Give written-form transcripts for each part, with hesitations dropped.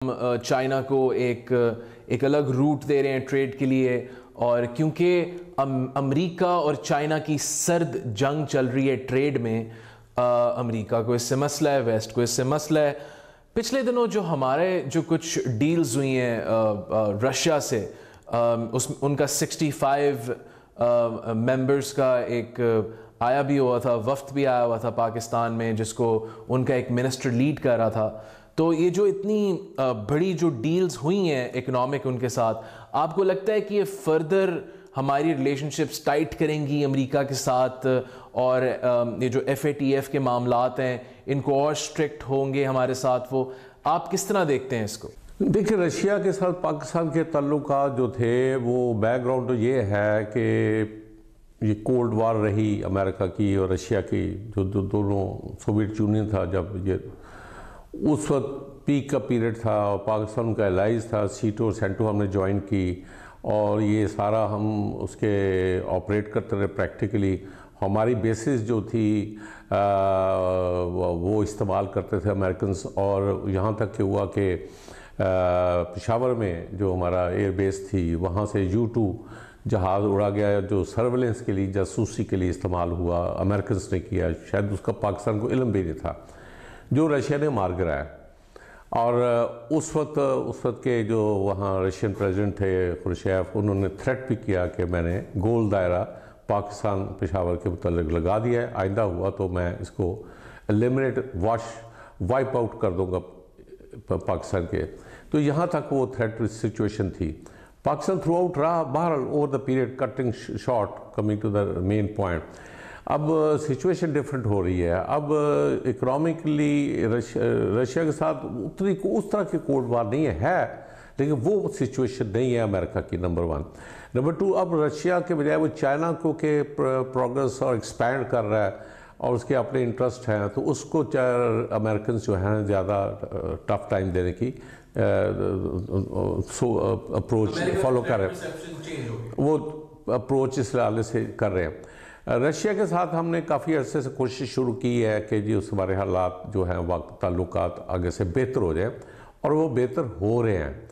China को एक अलग रूट दे रहे हैं ट्रेड के लिए। और क्योंकि अमेरिका और चाइना की सर्द जंग चल रही है ट्रेड में, अमेरिका को इससे मसला है, वेस्ट को इससे मसला है। पिछले दिनों जो हमारे जो कुछ डील्स हुई हैं रशिया से, उनका 65 मेंबर्स का एक आया भी हुआ था, वफ्द भी आया हुआ था पाकिस्तान में, जिसको उनका एक मिनिस्टर लीड कर रहा था। तो ये जो इतनी बड़ी जो डील्स हुई हैं इकोनॉमिक उनके साथ, आपको लगता है कि ये फर्दर हमारी रिलेशनशिप्स टाइट करेंगी अमेरिका के साथ, और ये जो FATF के मामलात हैं इनको और स्ट्रिक्ट होंगे हमारे साथ? वो आप किस तरह देखते हैं इसको? देखिए, रशिया के साथ पाकिस्तान के ताल्लुकात जो थे वो बैकग्राउंड तो ये है कि ये कोल्ड वार रही अमेरिका की और रशिया की, जो दोनों सोवियत यूनियन था जब ये उस वक्त पीक का पीरियड था और पाकिस्तान का एलाइज था। सीटो और सेंटो हमने ज्वाइन की और ये सारा हम उसके ऑपरेट करते रहे प्रैक्टिकली। हमारी बेसिस जो थी वो इस्तेमाल करते थे अमेरिकन, और यहाँ तक कि हुआ कि पेशावर में जो हमारा एयर बेस थी वहाँ से U-2 जहाज़ उड़ा गया जो सर्वेलेंस के लिए, जासूसी के लिए इस्तेमाल हुआ, अमेरिकन ने किया। शायद उसका पाकिस्तान को इल्म भी नहीं था, जो रशिया ने मार गिराया। और उस वक्त के जो वहाँ रशियन प्रेसिडेंट थे खुर्शेव, उन्होंने थ्रेट भी किया कि मैंने गोल दायरा पाकिस्तान पेशावर के मुतल्लिक़ लगा दिया है, आइंदा हुआ तो मैं इसको एलिमिनेट वाइप आउट कर दूँगा पाकिस्तान के। तो यहाँ तक वो थ्रेट सिचुएशन थी। पाकिस्तान थ्रू आउट रहा बहरहाल over the period, cutting short, coming to the main point. अब सिचुएशन डिफरेंट हो रही है। अब इकोनॉमिकली रशिया के साथ उतनी उस तरह की कोल्ड वार नहीं है, लेकिन वो सिचुएशन नहीं है अमेरिका की, नंबर 1। नंबर 2, अब रशिया के बजाय वो चाइना को के प्रोग्रेस और एक्सपैंड कर रहा है और उसके अपने इंटरेस्ट हैं, तो उसको अमेरिकन जो हैं ज़्यादा टफ टाइम देने की अप्रोच फॉलो कर रहे हैं। वो अप्रोच इस हाल से कर रहे हैं। रशिया के साथ हमने काफ़ी अर्से से कोशिश शुरू की है कि जी उस हमारे हालात जो हैं वक्त ताल्लुकात आगे से बेहतर हो जाए, और वो बेहतर हो रहे हैं।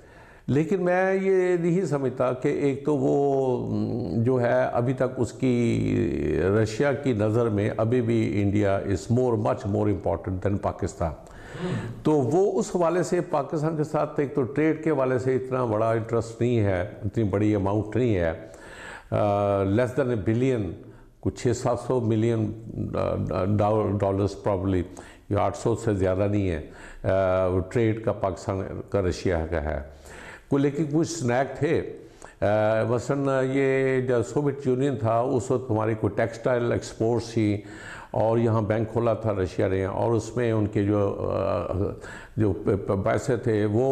लेकिन मैं ये नहीं समझता कि एक तो वो जो है अभी तक उसकी रशिया की नज़र में अभी भी India is much more important than Pakistan. तो वो उस हवाले से पाकिस्तान के साथ एक तो ट्रेड के हवाले से इतना बड़ा इंटरेस्ट नहीं है, इतनी बड़ी अमाउंट नहीं है, लेस दैन $1 बिलियन, कुछ 600-700 मिलियन डॉलर्स प्रॉब्ली, या 800 से ज़्यादा नहीं है ट्रेड का पाकिस्तान का रशिया का है। लेकिन कुछ स्नैक थे, मसलन ये जब सोवियत यूनियन था उस वक्त हमारी कोई टेक्सटाइल एक्सपोर्ट्स थी, और यहाँ बैंक खोला था रशिया ने, और उसमें उनके जो पैसे थे वो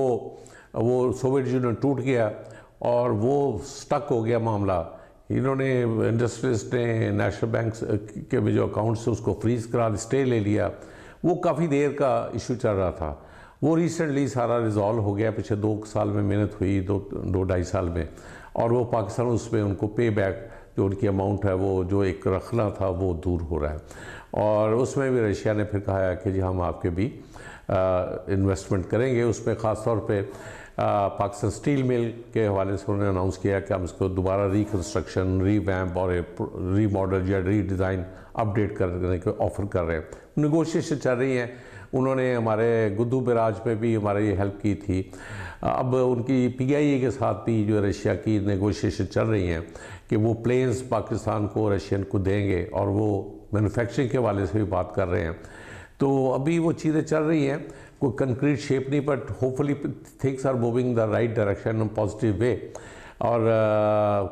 सोवियत यूनियन टूट गया और वो स्टक हो गया मामला। इन्होंने इंडस्ट्रियलिस्ट ने नेशनल बैंक के जो अकाउंट्स से उसको फ्रीज करा, स्टे ले लिया। वो काफ़ी देर का इशू चल रहा था। वो रिसेंटली सारा रिजॉल्व हो गया, पिछले 2 साल में मेहनत हुई, 2-2.5 साल में, और वो पाकिस्तान उसमें उनको पे बैक जो उनकी अमाउंट है वो जो एक रखना था वो दूर हो रहा है। और उसमें भी रशिया ने फिर कहा है कि जी हम आपके भी इन्वेस्टमेंट करेंगे। उसमें ख़ास तौर पे पाकिस्तान स्टील मिल के हवाले से उन्होंने अनाउंस किया कि हम इसको दोबारा रिकन्स्ट्रक्शन, रीवैम्प और रीमॉडल या रीडिज़ाइन अपडेट करने के ऑफ़र कर रहे हैं। नेगोशिएशन चल रही हैं। उन्होंने हमारे गुद्दू बराज में भी हमारी हेल्प की थी। अब उनकी PIA के साथ भी जो रशिया की नेगोशिएशन चल रही हैं कि वो प्लेन्स पाकिस्तान को रशियन को देंगे, और वो मैन्युफैक्चरिंग के हवाले से भी बात कर रहे हैं। तो अभी वो चीज़ें चल रही हैं, कोई कंक्रीट शेप नहीं, but hopefully things are moving the right direction in positive way. और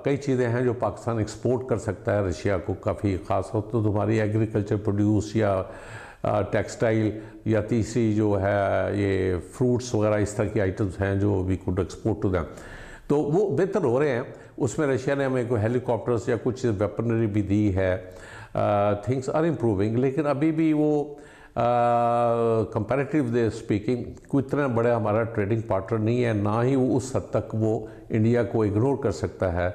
कई चीज़ें हैं जो पाकिस्तान एक्सपोर्ट कर सकता है रशिया को काफ़ी, ख़ास तौर तो तुम्हारी एग्रीकल्चर प्रोड्यूस या टेक्सटाइल, या तीसरी जो है ये फ्रूट्स वगैरह इस तरह की आइटम्स हैं जो we could export to them. तो वो बेहतर हो रहे हैं। उसमें रशिया ने हमें कोई हेलीकॉप्टर्स या कुछ वेपनरी भी दी है। थिंग्स आर इम्प्रूविंग, लेकिन अभी भी वो कंपैरेटिवली स्पीकिंग कोई इतना बड़ा हमारा ट्रेडिंग पार्टनर नहीं है, ना ही वो उस हद तक वो इंडिया को इग्नोर कर सकता है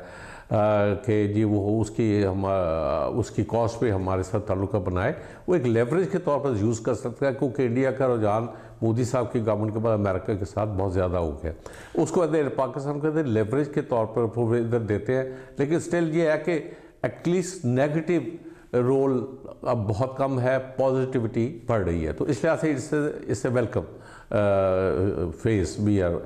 कि जी वो उसकी कॉस्ट पे हमारे साथ ताल्लुका बनाए। वो एक लेवरेज के तौर पर यूज़ कर सकता है, क्योंकि इंडिया का रुझान मोदी साहब की गवर्नमेंट के बाद अमेरिका के साथ बहुत ज़्यादा हो गया। उसको इधर पाकिस्तान को इधर लेवरेज के तौर पर इधर देते हैं, लेकिन स्टिल ये है कि एटलीस्ट नेगेटिव रोल अब बहुत कम है, पॉजिटिविटी बढ़ रही है। तो इस लिहाज से इससे वेलकम फेज वी आर